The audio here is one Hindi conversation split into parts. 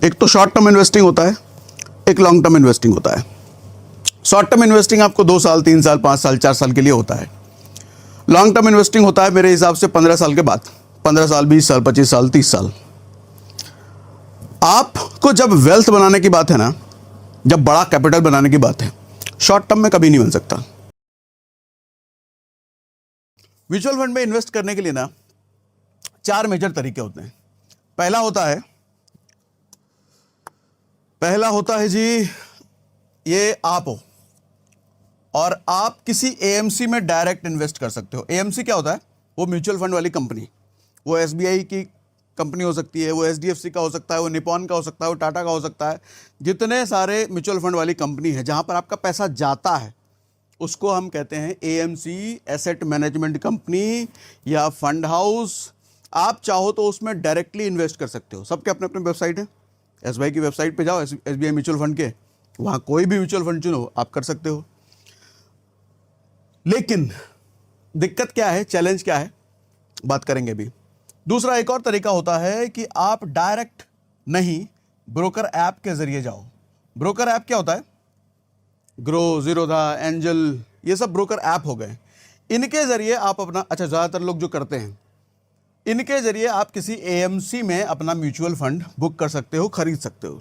एक तो शॉर्ट टर्म इन्वेस्टिंग होता है, एक लॉन्ग टर्म इन्वेस्टिंग होता है। शॉर्ट टर्म इन्वेस्टिंग आपको 2 साल 3 साल 5 साल 4 साल के लिए होता है। लॉन्ग टर्म इन्वेस्टिंग होता है मेरे हिसाब से 15 साल के बाद, 15 साल 20 साल 25 साल 30 साल। आपको जब वेल्थ बनाने की बात है ना, जब बड़ा कैपिटल बनाने की बात है, शॉर्ट टर्म में कभी नहीं बन सकता। म्यूचुअल फंड में इन्वेस्ट करने के लिए ना 4 मेजर तरीके होते हैं। पहला होता है जी, ये आप हो और आप किसी एएमसी में डायरेक्ट इन्वेस्ट कर सकते हो। एएमसी क्या होता है? वो म्यूचुअल फंड वाली कंपनी, वो एसबीआई की कंपनी हो सकती है, वो एचडीएफसी का हो सकता है, वो निपॉन का हो सकता है, वो टाटा का हो सकता है। जितने सारे म्यूचुअल फंड वाली कंपनी है जहां पर आपका पैसा जाता है उसको हम कहते हैं एएमसी, एसेट मैनेजमेंट कंपनी या फंड हाउस। आप चाहो तो उसमें डायरेक्टली इन्वेस्ट कर सकते हो। सबके अपने अपने वेबसाइट है। एसबीआई की वेबसाइट पे जाओ, एसबीआई म्यूचुअल फंड के, वहाँ कोई भी म्यूचुअल फंड चुनो, आप कर सकते हो। लेकिन दिक्कत क्या है, चैलेंज क्या है, बात करेंगे अभी। दूसरा एक और तरीका होता है कि आप डायरेक्ट नहीं, ब्रोकर ऐप के जरिए जाओ। ब्रोकर ऐप क्या होता है? ग्रो, जीरोधा, एंजल, ये सब ब्रोकर ऐप हो गए। इनके जरिए आप अपना, ज़्यादातर लोग जो करते हैं, इनके जरिए आप किसी एएमसी में अपना म्यूचुअल फंड बुक कर सकते हो, खरीद सकते हो।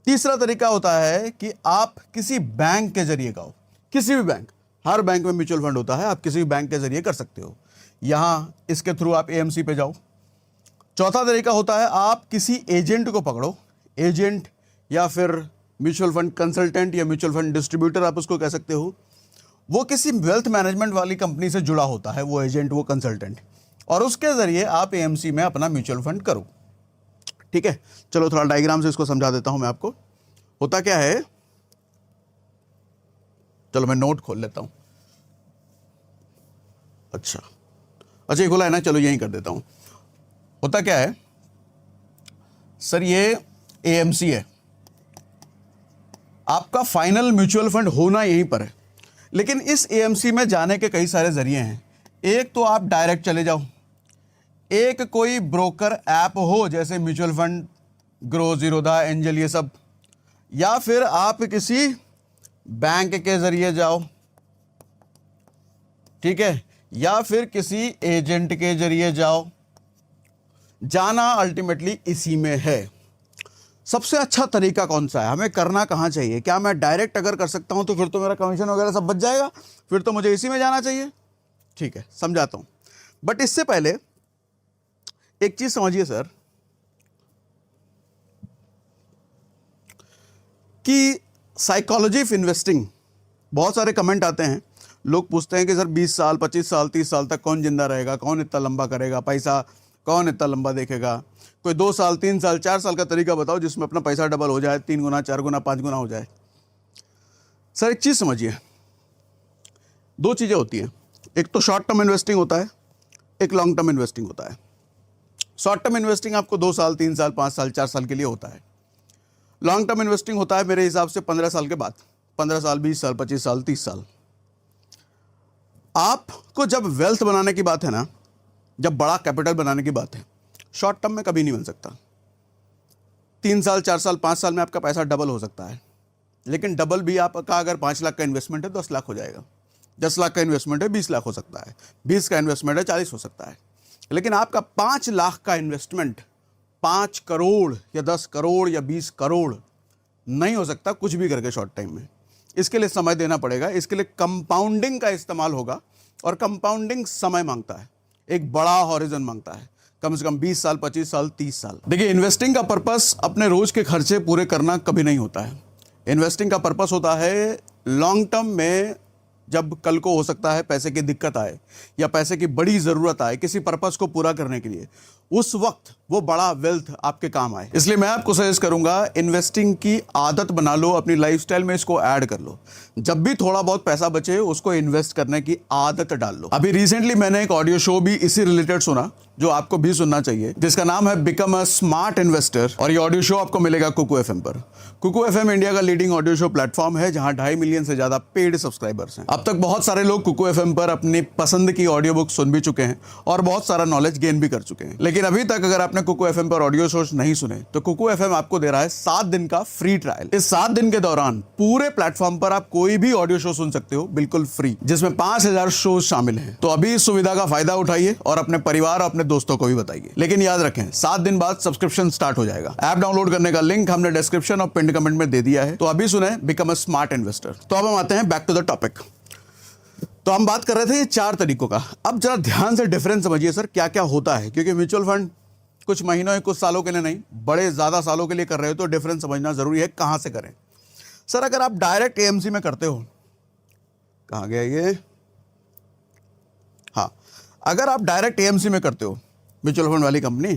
तीसरा तरीका होता है कि आप किसी बैंक के जरिए जाओ, किसी भी बैंक, हर बैंक में म्यूचुअल फंड होता है, आप किसी भी बैंक के जरिए कर सकते हो। यहाँ इसके थ्रू आप एएमसी पे जाओ। चौथा तरीका होता है आप किसी एजेंट को पकड़ो, एजेंट या फिर म्यूचुअल फंड कंसल्टेंट या म्यूचुअल फंड डिस्ट्रीब्यूटर आप उसको कह सकते हो। वो किसी वेल्थ मैनेजमेंट वाली कंपनी से जुड़ा होता है, वो एजेंट, वो कंसल्टेंट, और उसके जरिए आप एएमसी में अपना म्यूचुअल फंड करो। ठीक है, चलो थोड़ा डायग्राम से इसको समझा देता हूं मैं आपको। होता क्या है, चलो मैं नोट खोल लेता हूं। अच्छा ये खोला है ना, चलो यहीं कर देता हूं। होता क्या है सर, ये एएमसी है, आपका फाइनल म्यूचुअल फंड होना यहीं पर है। लेकिन इस एएमसी में जाने के कई सारे जरिए हैं। एक तो आप डायरेक्ट चले जाओ, एक कोई ब्रोकर ऐप हो जैसे mutual fund, grow, Zerodha, angel, ये सब, या फिर आप किसी बैंक के जरिए जाओ, ठीक है, या फिर किसी एजेंट के जरिए जाओ। जाना अल्टीमेटली इसी में है। सबसे अच्छा तरीका कौन सा है, हमें करना कहाँ चाहिए? क्या मैं डायरेक्ट अगर कर सकता हूं तो फिर तो मेरा कमीशन वगैरह सब बच जाएगा, फिर तो मुझे इसी में जाना चाहिए। ठीक है, समझाता हूं, बट इससे पहले एक चीज समझिए सर, कि साइकोलॉजी ऑफ इन्वेस्टिंग, बहुत सारे कमेंट आते हैं, लोग पूछते हैं कि सर 20 साल 25 साल 30 साल तक कौन जिंदा रहेगा, कौन इतना लंबा करेगा पैसा, कौन इतना लंबा देखेगा? कोई 2 साल 3 साल 4 साल का तरीका बताओ जिसमें अपना पैसा डबल हो जाए, 3 गुना 4 गुना 5 गुना हो जाए। सर एक चीज समझिए, 2 चीजें होती हैं। एक तो शॉर्ट टर्म इन्वेस्टिंग होता है, एक लॉन्ग टर्म इन्वेस्टिंग होता है। शॉर्ट टर्म इन्वेस्टिंग आपको 2 साल 3 साल 5 साल 4 साल के लिए होता है। लॉन्ग टर्म इन्वेस्टिंग होता है मेरे हिसाब से 15 साल के बाद, 15 साल 20 साल 25 साल 30 साल। आपको जब वेल्थ बनाने की बात है ना, जब बड़ा कैपिटल बनाने की बात है, शॉर्ट टर्म में कभी नहीं बन सकता। 3 साल 4 साल 5 साल में आपका पैसा डबल हो सकता है, लेकिन डबल भी आपका अगर 5 लाख का इन्वेस्टमेंट है 10 लाख हो जाएगा, 10 लाख का इन्वेस्टमेंट है 20 लाख हो सकता है, 20 का इन्वेस्टमेंट है 40 हो सकता है। लेकिन आपका 5 लाख का इन्वेस्टमेंट 5 करोड़ या 10 करोड़ या 20 करोड़ नहीं हो सकता कुछ भी करके शॉर्ट टाइम में। इसके लिए समय देना पड़ेगा, इसके लिए कंपाउंडिंग का इस्तेमाल होगा, और कंपाउंडिंग समय मांगता है, एक बड़ा हॉरिजन मांगता है, कम से कम 20 साल 25 साल 30 साल। देखिए, इन्वेस्टिंग का पर्पस अपने रोज के खर्चे पूरे करना कभी नहीं होता है। इन्वेस्टिंग का पर्पस होता है लॉन्ग टर्म में, जब कल को हो सकता है पैसे की दिक्कत आए या पैसे की बड़ी ज़रूरत आए किसी पर्पस को पूरा करने के लिए, उस वक्त वो बड़ा वेल्थ आपके काम आए। इसलिए मैं आपको सजेस्ट करूंगा, इन्वेस्टिंग की आदत बना लो, अपनी लाइफस्टाइल में इसको ऐड कर लो। जब भी थोड़ा बहुत पैसा बचे उसको इन्वेस्ट करने की आदत डाल लो। अभी रिसेंटली मैंने एक ऑडियो शो भी इसी रिलेटेड सुना, जो आपको भी सुनना चाहिए, जिसका नाम है बिकम अ स्मार्ट इन्वेस्टर, और ये ऑडियो शो आपको मिलेगा कुकू एफएम पर। कुकू एफएम इंडिया का लीडिंग ऑडियो शो प्लेटफॉर्म है, जहां 2.5 मिलियन से ज्यादा पेड सब्सक्राइबर्स हैं। अब तक बहुत सारे लोग कुकू एफएम पर अपनी पसंद की ऑडियो बुक सुन भी चुके हैं और बहुत सारा नॉलेज गेन भी कर चुके हैं। लेकिन अभी तक अगर आपने आपने कुकू एफएम पर ऑडियो शोज नहीं सुने तो कुकू एफएम आपको दे रहा है 7 दिन का फ्री ट्रायल। इस 7 दिन के दौरान पूरे प्लेटफॉर्म पर आप कोई भी ऑडियो शो सुन सकते हो बिल्कुल फ्री, जिसमें 5000 शोज शामिल हैं। तो अभी इस सुविधा का फायदा उठाइए और अपने परिवार और अपने दोस्तों को भी बताइए। लेकिन याद रखें 7 दिन बाद सब्सक्रिप्शन स्टार्ट हो जाएगा। ऐप डाउनलोड करने का लिंक हमने डिस्क्रिप्शन और पिन कमेंट में दे दिया है। तो अभी सुने बिकम अ स्मार्ट इन्वेस्टर। तो अब हम आते हैं बैक टू द टॉपिक। तो हम बात कर रहे थे ये 4 तरीकों का। अब जरा ध्यान से डिफरेंस समझिए सर क्या क्या होता है, क्योंकि म्यूचुअल फंड कुछ महीनों या कुछ सालों के लिए नहीं, बड़े ज्यादा सालों के लिए कर रहे हो तो डिफरेंस समझना जरूरी है। कहां से करें सर? अगर आप डायरेक्ट एएमसी में करते हो, कहां गया ये, हाँ, अगर आप डायरेक्ट एएमसी में करते हो म्यूचुअल फंड वाली कंपनी,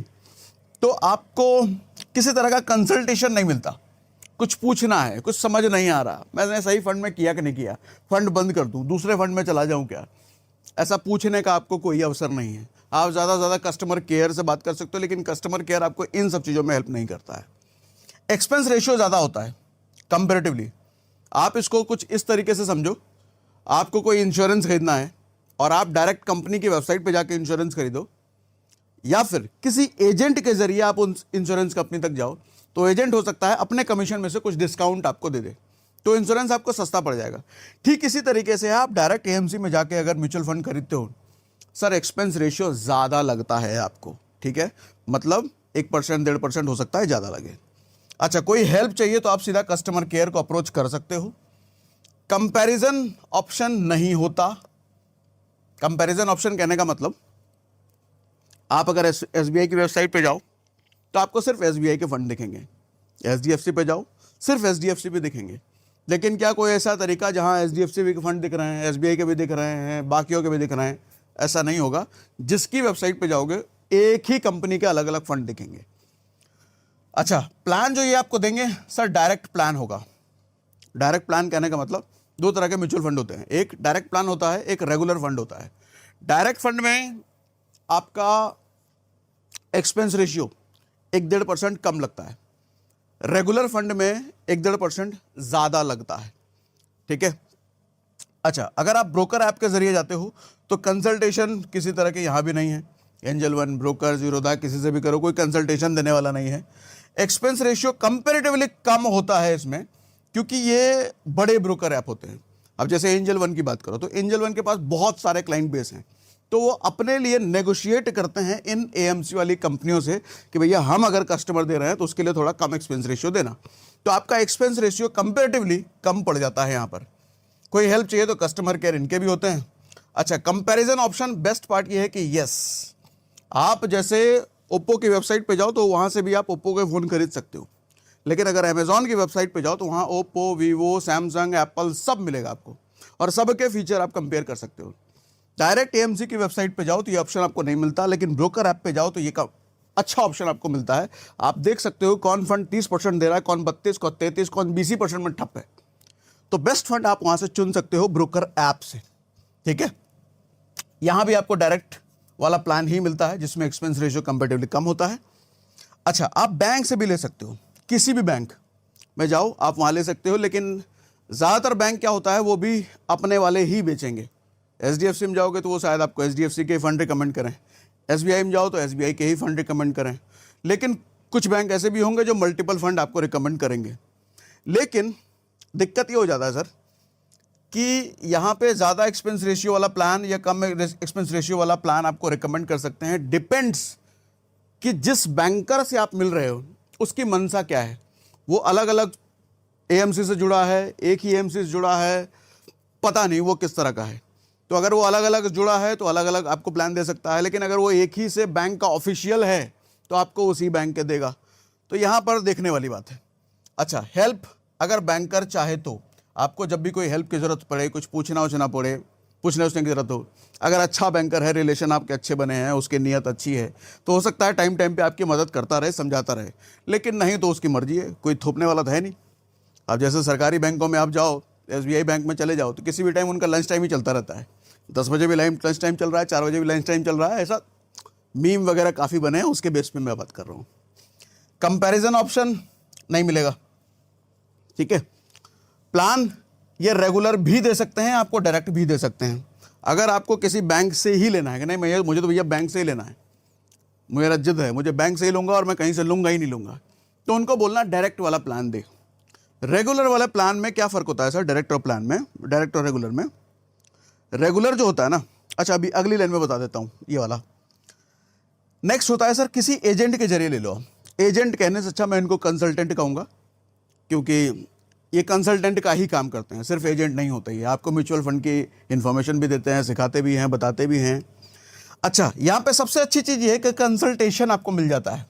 तो आपको किसी तरह का कंसल्टेशन नहीं मिलता। कुछ पूछना है, कुछ समझ नहीं आ रहा, मैंने सही फंड में किया कि नहीं किया, फंड बंद कर दूं, दूसरे फंड में चला जाऊं क्या, ऐसा पूछने का आपको कोई अवसर नहीं है। आप ज़्यादा से ज़्यादा कस्टमर केयर से बात कर सकते हो, लेकिन कस्टमर केयर आपको इन सब चीज़ों में हेल्प नहीं करता है। एक्सपेंस रेशियो ज़्यादा होता है कंपेरेटिवली। आप इसको कुछ इस तरीके से समझो, आपको कोई इंश्योरेंस खरीदना है और आप डायरेक्ट कंपनी की वेबसाइट पर जाके इंश्योरेंस खरीदो, या फिर किसी एजेंट के जरिए आप उन इंश्योरेंस कंपनी तक जाओ, तो एजेंट हो सकता है अपने कमीशन में से कुछ डिस्काउंट आपको दे दे, तो इंश्योरेंस आपको सस्ता पड़ जाएगा। ठीक इसी तरीके से आप डायरेक्ट एएमसी में जाके अगर म्यूचुअल फंड खरीदते हो सर, एक्सपेंस रेशियो ज़्यादा लगता है आपको, ठीक है, मतलब 1% 1.5% हो सकता है ज़्यादा लगे। अच्छा, कोई हेल्प चाहिए तो आप सीधा कस्टमर केयर को अप्रोच कर सकते हो। कंपैरिजन ऑप्शन नहीं होता। कंपैरिजन ऑप्शन कहने का मतलब, आप अगर एसबीआई की वेबसाइट पे जाओ तो आपको सिर्फ एसबीआई के फंड दिखेंगे, एचडीएफसी पे जाओ सिर्फ एचडीएफसी पे दिखेंगे। लेकिन क्या कोई ऐसा तरीका जहां एचडीएफसी के फंड दिख रहे हैं, एसबीआई के भी दिख रहे हैं, बाकियों के भी दिख रहे हैं? ऐसा नहीं होगा। जिसकी वेबसाइट पे जाओगे एक ही कंपनी के अलग अलग फंड दिखेंगे। अच्छा, प्लान जो ये आपको देंगे सर डायरेक्ट प्लान होगा। डायरेक्ट प्लान कहने का मतलब 2 तरह के म्यूचुअल फंड होते हैं, एक डायरेक्ट प्लान होता है, एक रेगुलर फंड होता है। डायरेक्ट फंड में आपका एक्सपेंस रेशियो 1-1.5% कम लगता है, रेगुलर फंड में 1-1.5% ज़्यादा लगता है, ठीक है। अच्छा, अगर आप ब्रोकर ऐप के जरिए जाते हो तो कंसल्टेशन किसी तरह के यहाँ भी नहीं है। एंजल वन, ब्रोकर, जीरोधा, किसी से भी करो, कोई कंसल्टेशन देने वाला नहीं है। एक्सपेंस रेशियो कंपेरेटिवली कम होता है इसमें, क्योंकि ये बड़े ब्रोकर ऐप होते हैं। अब जैसे एंजल वन की बात करो तो एंजल वन के पास बहुत सारे क्लाइंट बेस हैं, तो वो अपने लिए नेगोशिएट करते हैं इन एएमसी वाली कंपनियों से कि भैया हम अगर कस्टमर दे रहे हैं तो उसके लिए थोड़ा कम एक्सपेंस रेशियो देना, तो आपका एक्सपेंस रेशियो कंपेरेटिवली कम पड़ जाता है यहाँ पर। कोई हेल्प चाहिए तो कस्टमर केयर इनके भी होते हैं। अच्छा, कंपैरिजन ऑप्शन बेस्ट पार्ट ये है कि यस, आप जैसे ओप्पो की वेबसाइट पे जाओ तो वहाँ से भी आप ओप्पो के फ़ोन खरीद सकते हो, लेकिन अगर अमेजॉन की वेबसाइट पे जाओ तो वहाँ ओप्पो, वीवो, सैमसंग, एप्पल सब मिलेगा आपको, और सबके फीचर आप कंपेयर कर सकते हो। डायरेक्ट एएमसी की वेबसाइट पे जाओ तो ये ऑप्शन आपको नहीं मिलता, लेकिन ब्रोकर ऐप पे जाओ तो ये अच्छा ऑप्शन आपको मिलता है। आप देख सकते हो कौन फंड 30% दे रहा है, कौन 32, कौन 33, कौन 20% में ठप है। तो बेस्ट फंड आप वहां से चुन सकते हो ब्रोकर ऐप से, ठीक है। यहां भी आपको डायरेक्ट वाला प्लान ही मिलता है जिसमें एक्सपेंस रेशियो कंपेरेटिवली कम होता है। अच्छा, आप बैंक से भी ले सकते हो, किसी भी बैंक में जाओ आप वहां ले सकते हो, लेकिन ज़्यादातर बैंक क्या होता है वो भी अपने वाले ही बेचेंगे। एचडीएफसी में जाओगे तो वो शायद आपको एचडीएफसी के फंड रिकमेंड करें, एसबीआई में जाओ तो एसबीआई के ही फंड रिकमेंड करें, लेकिन कुछ बैंक ऐसे भी होंगे जो मल्टीपल फंड आपको रिकमेंड करेंगे। लेकिन दिक्कत ये हो जाता है सर कि यहाँ पे ज़्यादा एक्सपेंस रेशियो वाला प्लान या कम एक्सपेंस रेशियो वाला प्लान आपको रिकमेंड कर सकते हैं। डिपेंड्स कि जिस बैंकर से आप मिल रहे हो उसकी मंशा क्या है। वो अलग अलग एएमसी से जुड़ा है, एक ही एएमसी से जुड़ा है, पता नहीं वो किस तरह का है। तो अगर वो अलग अलग जुड़ा है तो अलग अलग आपको प्लान दे सकता है, लेकिन अगर वो एक ही से बैंक का ऑफिशियल है तो आपको उसी बैंक के देगा। तो यहाँ पर देखने वाली बात है। अच्छा, हेल्प अगर बैंकर चाहे तो आपको जब भी कोई हेल्प की ज़रूरत पड़े, कुछ पूछना पड़े, पूछने की ज़रूरत हो, अगर अच्छा बैंकर है, रिलेशन आपके अच्छे बने हैं, उसकी नीयत अच्छी है, तो हो सकता है टाइम टाइम पे आपकी मदद करता रहे, समझाता रहे। लेकिन नहीं तो उसकी मर्जी है, कोई थोपने वाला तो है नहीं। अब जैसे सरकारी बैंकों में आप जाओ, एसबीआई बैंक में चले जाओ तो किसी भी टाइम उनका लंच टाइम ही चलता रहता है। 10 बजे भी लंच टाइम चल रहा है, 4 बजे भी लंच टाइम चल रहा है, ऐसा मीम वगैरह काफ़ी बने हैं, उसके बेस पे मैं बात कर रहा हूँ। कंपैरिजन ऑप्शन नहीं मिलेगा, ठीक है। प्लान ये रेगुलर भी दे सकते हैं, आपको डायरेक्ट भी दे सकते हैं। अगर आपको किसी बैंक से ही लेना है कि नहीं मुझे तो भैया बैंक से ही लेना है, मेरा जिद है, मुझे बैंक से ही लूँगा और मैं कहीं से लूँगा ही नहीं लूँगा, तो उनको बोलना डायरेक्ट वाला प्लान दे। रेगुलर वाले प्लान में क्या फ़र्क होता है सर, डायरेक्ट और प्लान में, डायरेक्ट और रेगुलर में? रेगुलर जो होता है ना, अच्छा अभी अगली लाइन में बता देता हूँ ये वाला। नेक्स्ट होता है सर किसी एजेंट के जरिए ले लो। एजेंट कहने से अच्छा मैं इनको कंसल्टेंट कहूँगा, क्योंकि ये कंसल्टेंट का ही काम करते हैं, सिर्फ एजेंट नहीं होते। ये आपको म्यूचुअल फंड की इन्फॉर्मेशन भी देते हैं, सिखाते भी हैं, बताते भी हैं। अच्छा, यहाँ पे सबसे अच्छी चीज़ ये है कि कंसल्टेशन आपको मिल जाता है।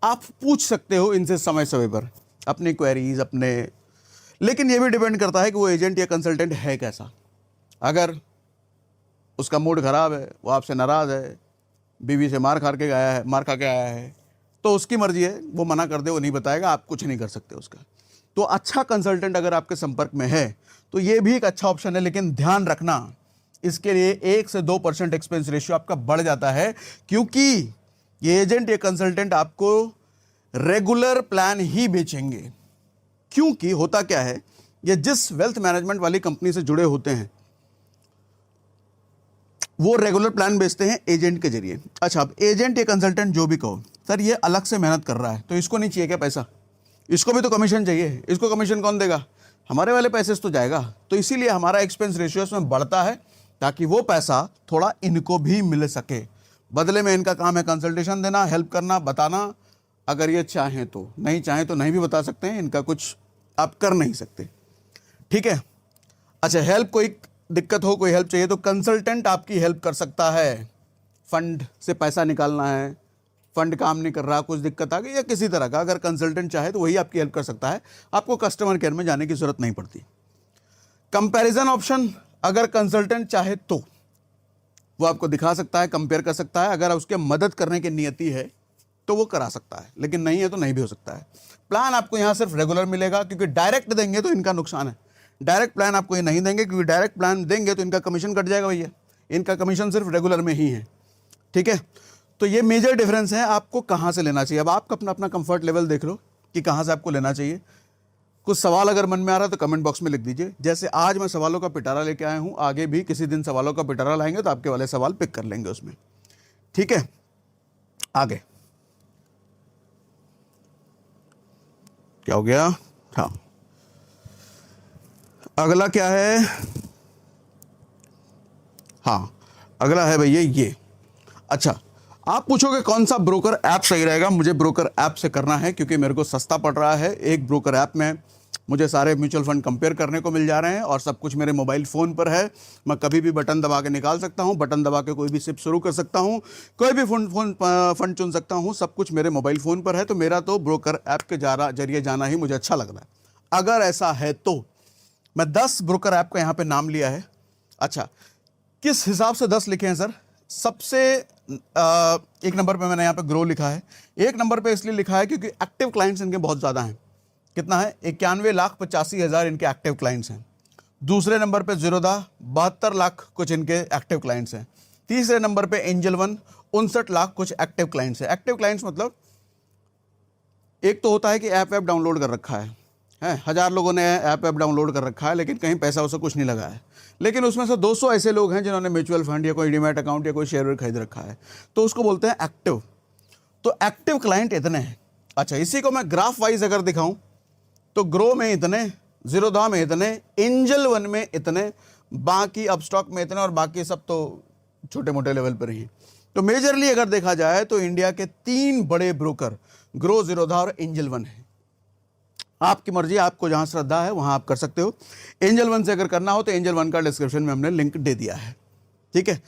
आप पूछ सकते हो इनसे समय समय पर अपनी क्वेरीज अपने, लेकिन ये भी डिपेंड करता है कि वो एजेंट या कंसल्टेंट है कैसा। अगर उसका मूड ख़राब है, वो आपसे नाराज़ है, बीवी से मार खा के आया है, तो उसकी मर्जी है, वो मना कर दे, वो नहीं बताएगा, आप कुछ नहीं कर सकते उसका। तो अच्छा कंसल्टेंट अगर आपके संपर्क में है तो ये भी एक अच्छा ऑप्शन है, लेकिन ध्यान रखना इसके लिए 1 से 2% एक्सपेंस रेशियो आपका बढ़ जाता है, क्योंकि ये एजेंट या कंसल्टेंट आपको रेगुलर प्लान ही बेचेंगे। क्योंकि होता क्या है, ये जिस वेल्थ मैनेजमेंट वाली कंपनी से जुड़े होते हैं वो रेगुलर प्लान बेचते हैं एजेंट के जरिए। अच्छा, अब एजेंट या कंसल्टेंट जो भी कहो, सर ये अलग से मेहनत कर रहा है तो इसको नहीं चाहिए क्या पैसा? इसको भी तो कमीशन चाहिए, इसको कमीशन कौन देगा? हमारे वाले पैसे से तो जाएगा। तो इसीलिए हमारा एक्सपेंस रेशियो इसमें बढ़ता है, ताकि वो पैसा थोड़ा इनको भी मिल सके। बदले में इनका काम है कंसल्टेशन देना, हेल्प करना, बताना। अगर ये चाहें तो, नहीं चाहें तो नहीं भी बता सकते हैं, इनका कुछ आप कर नहीं सकते। ठीक है। अच्छा, हेल्प, कोई दिक्कत हो, कोई हेल्प चाहिए तो कंसल्टेंट आपकी हेल्प कर सकता है। फंड से पैसा निकालना है, फंड काम नहीं कर रहा, कुछ दिक्कत आ गई या किसी तरह का, अगर कंसल्टेंट चाहे तो वही आपकी हेल्प कर सकता है। आपको कस्टमर केयर में जाने की जरूरत नहीं पड़ती। कंपैरिजन ऑप्शन, अगर कंसल्टेंट चाहे तो वो आपको दिखा सकता है, कंपेयर कर सकता है। अगर उसके मदद करने की नियति है तो वो करा सकता है, लेकिन नहीं है तो नहीं भी हो सकता है। प्लान आपको यहाँ सिर्फ रेगुलर मिलेगा, क्योंकि डायरेक्ट देंगे तो इनका नुकसान है। डायरेक्ट प्लान आपको ये नहीं देंगे, क्योंकि डायरेक्ट प्लान देंगे तो इनका कमीशन कट जाएगा भैया। इनका कमीशन सिर्फ रेगुलर में ही है। ठीक है, तो ये मेजर डिफरेंस है आपको कहाँ से लेना चाहिए। अब आप अपना अपना कंफर्ट लेवल देख लो कि कहाँ से आपको लेना चाहिए। कुछ सवाल अगर मन में आ रहा है तो कमेंट बॉक्स में लिख दीजिए। जैसे आज मैं सवालों का पिटारा लेके आया हूँ, आगे भी किसी दिन सवालों का पिटारा लाएंगे तो आपके वाले सवाल पिक कर लेंगे उसमें। ठीक है, आगे क्या हो गया? हाँ, अगला क्या है? हाँ, अगला है भैया ये। अच्छा, आप पूछोगे कौन सा ब्रोकर ऐप सही रहेगा? मुझे ब्रोकर ऐप से करना है, क्योंकि मेरे को सस्ता पड़ रहा है। एक ब्रोकर ऐप में मुझे सारे म्यूचुअल फंड कंपेयर करने को मिल जा रहे हैं और सब कुछ मेरे मोबाइल फ़ोन पर है। मैं कभी भी बटन दबा के निकाल सकता हूं, बटन दबा के कोई भी सिप शुरू कर सकता हूं, कोई भी फंड चुन सकता हूं। सब कुछ मेरे मोबाइल फ़ोन पर है, तो मेरा तो ब्रोकर ऐप के जरिए जाना ही मुझे अच्छा लग रहा है। अगर ऐसा है तो मैं 10 ब्रोकर ऐप का यहाँ पर नाम लिया है। अच्छा, किस हिसाब से 10 लिखे हैं सर? सबसे एक नंबर पे मैंने यहाँ पे ग्रो लिखा है। एक नंबर पे इसलिए लिखा है क्योंकि एक्टिव क्लाइंट्स इनके बहुत ज़्यादा हैं। कितना है? 91,85,000 इनके एक्टिव क्लाइंट्स हैं। दूसरे नंबर पे ज़ीरोधा, 72 लाख कुछ इनके एक्टिव क्लाइंट्स हैं। तीसरे नंबर पे एंजल वन, 59 लाख कुछ एक्टिव क्लाइंट्स हैं। एक्टिव क्लाइंट्स मतलब एक तो होता है कि ऐप डाउनलोड कर रखा है, 1000 लोगों ने ऐप डाउनलोड कर रखा है, लेकिन कहीं पैसा उसे कुछ नहीं लगा है। लेकिन उसमें से 200 ऐसे लोग हैं जिन्होंने म्यूचुअल फंड या कोई डीमैट अकाउंट या कोई शेयर खरीद रखा है, तो उसको बोलते हैं एक्टिव। तो एक्टिव क्लाइंट इतने हैं। अच्छा, इसी को मैं ग्राफ वाइज अगर दिखाऊं तो ग्रो में इतने, ज़ीरोधा में इतने, एंजल वन में इतने, बाकी अपस्टॉक में इतने, और बाकी सब तो छोटे मोटे लेवल पर ही। तो मेजरली अगर देखा जाए तो इंडिया के 3 बड़े ब्रोकर ग्रो, ज़ीरोधा और एंजल वन है। आपकी मर्जी, आपको जहां श्रद्धा है वहां आप कर सकते हो। एंजल वन से अगर करना हो तो एंजल वन का डिस्क्रिप्शन में हमने लिंक दे दिया है। ठीक है,